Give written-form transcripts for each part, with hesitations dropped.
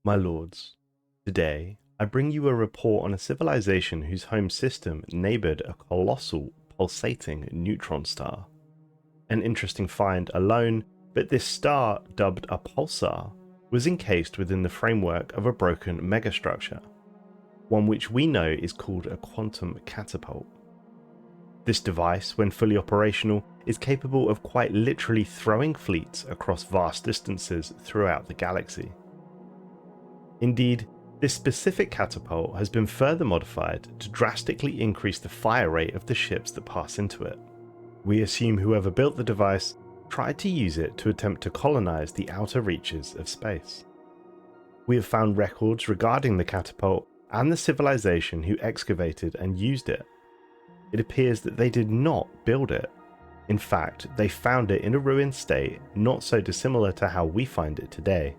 My lords, today I bring you a report on a civilization whose home system neighboured a colossal pulsating neutron star. An interesting find alone, but this star, dubbed a pulsar, was encased within the framework of a broken megastructure, one which we know is called a Quantum Catapult. This device, when fully operational, is capable of quite literally throwing fleets across vast distances throughout the galaxy. Indeed, this specific catapult has been further modified to drastically increase the fire rate of the ships that pass into it. We assume whoever built the device tried to use it to attempt to colonize the outer reaches of space. We have found records regarding the catapult and the civilization who excavated and used it. It appears that they did not build it. In fact, they found it in a ruined state not so dissimilar to how we find it today.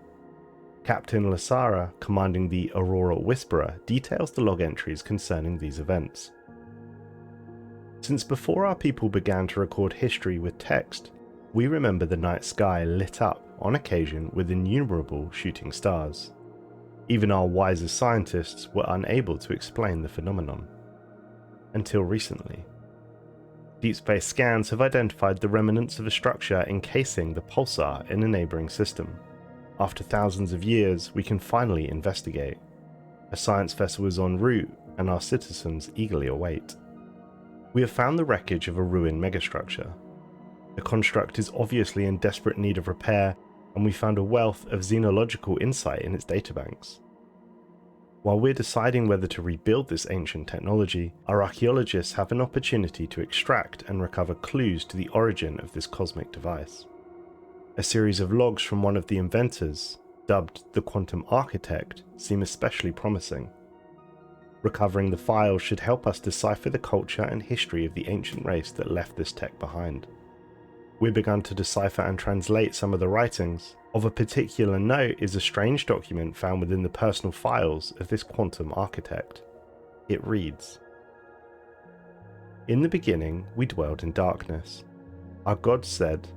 Captain Lasara, commanding the Aurora Whisperer, details the log entries concerning these events. Since before our people began to record history with text, we remember the night sky lit up on occasion with innumerable shooting stars. Even our wisest scientists were unable to explain the phenomenon. Until recently. Deep space scans have identified the remnants of a structure encasing the pulsar in a neighbouring system. After thousands of years, we can finally investigate. A science vessel is en route, and our citizens eagerly await. We have found the wreckage of a ruined megastructure. The construct is obviously in desperate need of repair, and we found a wealth of xenological insight in its databanks. While we're deciding whether to rebuild this ancient technology, our archaeologists have an opportunity to extract and recover clues to the origin of this cosmic device. A series of logs from one of the inventors, dubbed the Quantum Architect, seem especially promising. Recovering the files should help us decipher the culture and history of the ancient race that left this tech behind. We've begun to decipher and translate some of the writings. Of a particular note is a strange document found within the personal files of this Quantum Architect. It reads, "In the beginning we dwelled in darkness. Our gods said,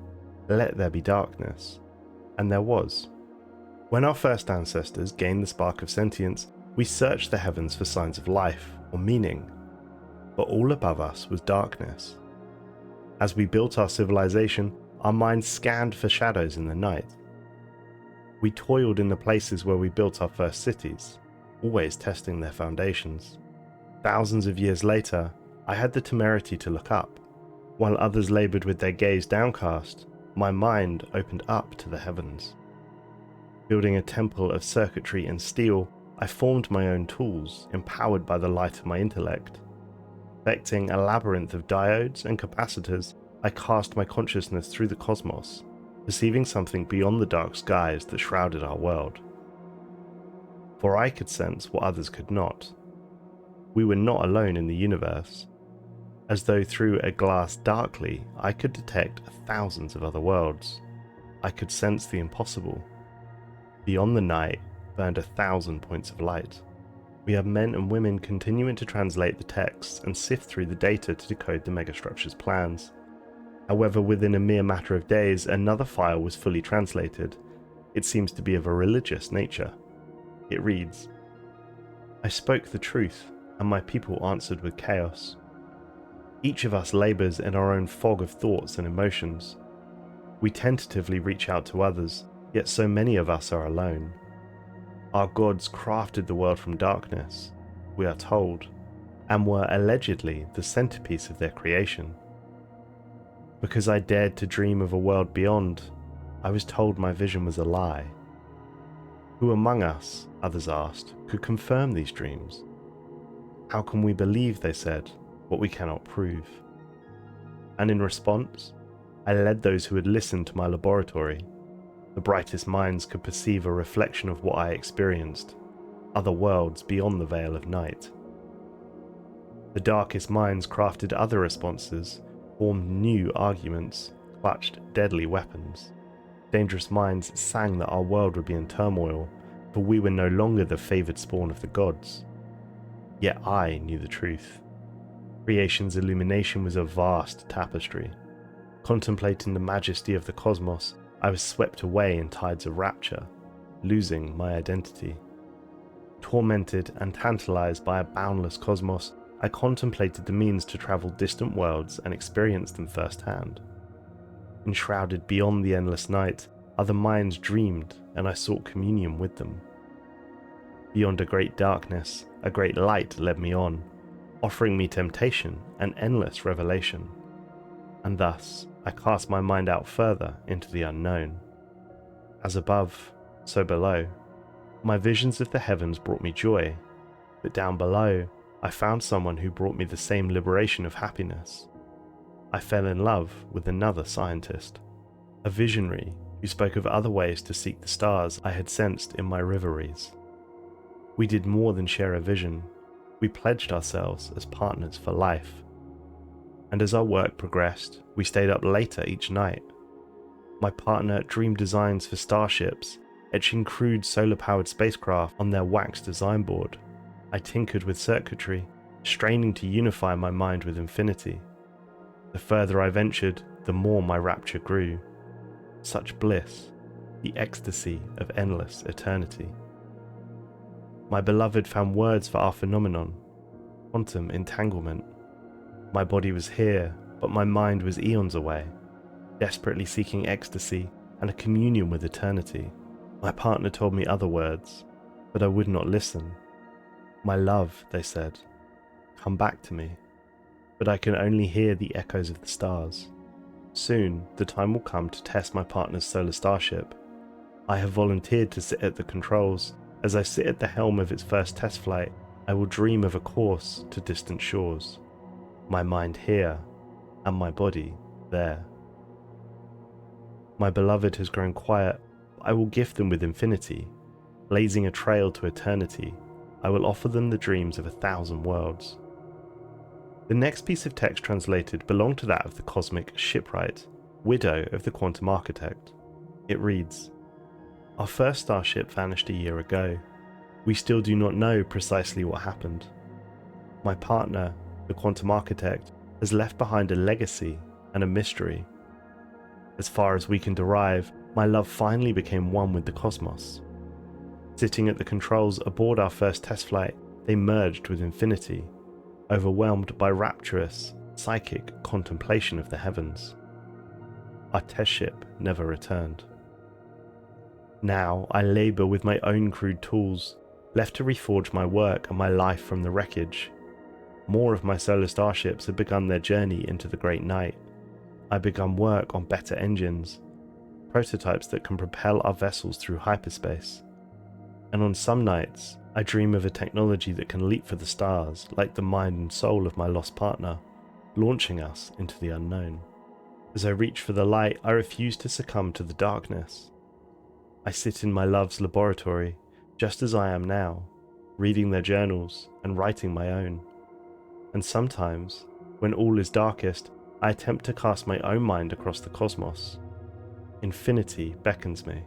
'Let there be darkness,' and there was. When our first ancestors gained the spark of sentience, we searched the heavens for signs of life or meaning, but all above us was darkness. As we built our civilization, our minds scanned for shadows in the night. We toiled in the places where we built our first cities, always testing their foundations. Thousands of years later, I had the temerity to look up. While others laboured with their gaze downcast, my mind opened up to the heavens. Building a temple of circuitry and steel, I formed my own tools, empowered by the light of my intellect. Perfecting a labyrinth of diodes and capacitors, I cast my consciousness through the cosmos, perceiving something beyond the dark skies that shrouded our world. For I could sense what others could not. We were not alone in the universe. As though through a glass darkly, I could detect thousands of other worlds. I could sense the impossible. Beyond the night burned 1,000 points of light. We have men and women continuing to translate the texts and sift through the data to decode the megastructure's plans. However, within a mere matter of days, another file was fully translated. It seems to be of a religious nature. It reads, "I spoke the truth, and my people answered with chaos. Each of us labours in our own fog of thoughts and emotions. We tentatively reach out to others, yet so many of us are alone. Our gods crafted the world from darkness, we are told, and were allegedly the centerpiece of their creation. Because I dared to dream of a world beyond, I was told my vision was a lie. Who among us, others asked, could confirm these dreams? How can we believe, they said, what we cannot prove? And in response, I led those who had listened to my laboratory. The brightest minds could perceive a reflection of what I experienced, other worlds beyond the veil of night. The darkest minds crafted other responses, formed new arguments, clutched deadly weapons. Dangerous minds sang that our world would be in turmoil, for we were no longer the favoured spawn of the gods. Yet I knew the truth. Creation's illumination was a vast tapestry. Contemplating the majesty of the cosmos, I was swept away in tides of rapture. losing my identity. Tormented and tantalized by a boundless cosmos, I contemplated the means to travel distant worlds and experience them firsthand. Enshrouded beyond the endless night, other minds dreamed, and I sought communion with them. Beyond a great darkness, a great light led me on, offering me temptation and endless revelation. And thus, I cast my mind out further into the unknown. As above, so below. My visions of the heavens brought me joy, but down below, I found someone who brought me the same liberation of happiness. I fell in love with another scientist, a visionary who spoke of other ways to seek the stars I had sensed in my reveries. We did more than share a vision, we pledged ourselves as partners for life. And as our work progressed, we stayed up later each night. My partner dreamed designs for starships, etching crude solar-powered spacecraft on their wax design board. I tinkered with circuitry, straining to unify my mind with infinity. The further I ventured, the more my rapture grew. Such bliss, the ecstasy of endless eternity. My beloved found words for our phenomenon, quantum entanglement. My body was here, but my mind was eons away, desperately seeking ecstasy and a communion with eternity. My partner told me other words, but I would not listen. My love, they said, come back to me, but I can only hear the echoes of the stars. Soon, the time will come to test my partner's solar starship. I have volunteered to sit at the controls. As I sit at the helm of its first test flight, I will dream of a course to distant shores. My mind here, and my body there. My beloved has grown quiet. I will gift them with infinity. Blazing a trail to eternity, I will offer them the dreams of 1,000 worlds. The next piece of text translated belonged to that of the cosmic shipwright, widow of the quantum architect. It reads, "Our first starship vanished a year ago. We still do not know precisely what happened. My partner, the quantum architect, has left behind a legacy and a mystery. As far as we can derive, my love finally became one with the cosmos. Sitting at the controls aboard our first test flight, they merged with infinity, overwhelmed by rapturous, psychic contemplation of the heavens. Our test ship never returned. Now I labour with my own crude tools, left to reforge my work and my life from the wreckage. More of my solar starships have begun their journey into the great night. I've begun work on better engines, prototypes that can propel our vessels through hyperspace. And on some nights, I dream of a technology that can leap for the stars like the mind and soul of my lost partner, launching us into the unknown. As I reach for the light, I refuse to succumb to the darkness. I sit in my love's laboratory, just as I am now, reading their journals and writing my own. And sometimes, when all is darkest, I attempt to cast my own mind across the cosmos. Infinity beckons me.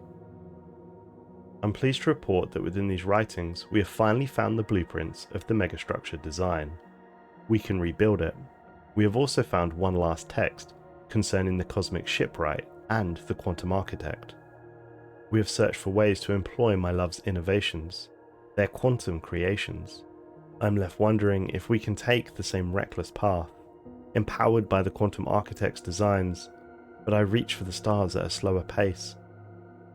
I'm pleased to report that within these writings, we have finally found the blueprints of the megastructure design. We can rebuild it. We have also found one last text concerning the cosmic shipwright and the quantum architect. We have searched for ways to employ my love's innovations, their quantum creations. I'm left wondering if we can take the same reckless path, empowered by the quantum architect's designs, but I reach for the stars at a slower pace.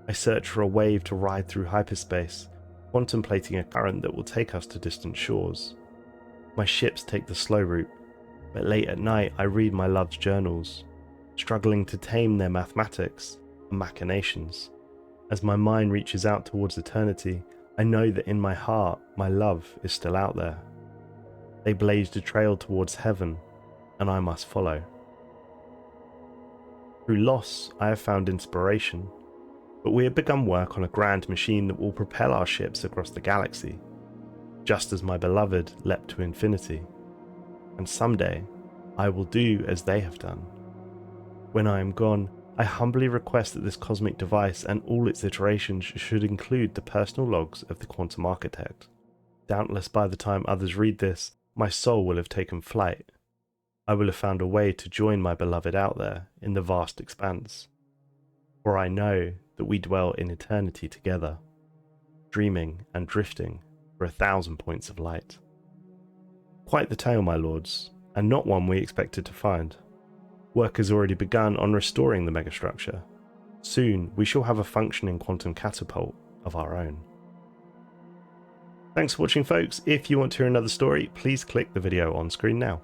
I search for a wave to ride through hyperspace, contemplating a current that will take us to distant shores. My ships take the slow route, but late at night I read my love's journals, struggling to tame their mathematics and machinations. As my mind reaches out towards eternity, I know that in my heart, my love is still out there. They blazed a trail towards heaven, and I must follow. Through loss, I have found inspiration, but we have begun work on a grand machine that will propel our ships across the galaxy, just as my beloved leapt to infinity. And someday, I will do as they have done. When I am gone, I humbly request that this cosmic device and all its iterations should include the personal logs of the quantum architect. Doubtless by the time others read this, my soul will have taken flight. I will have found a way to join my beloved out there in the vast expanse. For I know that we dwell in eternity together. dreaming and drifting for 1,000 points of light. Quite the tale, my lords, and not one we expected to find. Work has already begun on restoring the megastructure. Soon we shall have a functioning quantum catapult of our own. Thanks for watching, folks. If you want to hear another story, please click the video on screen now.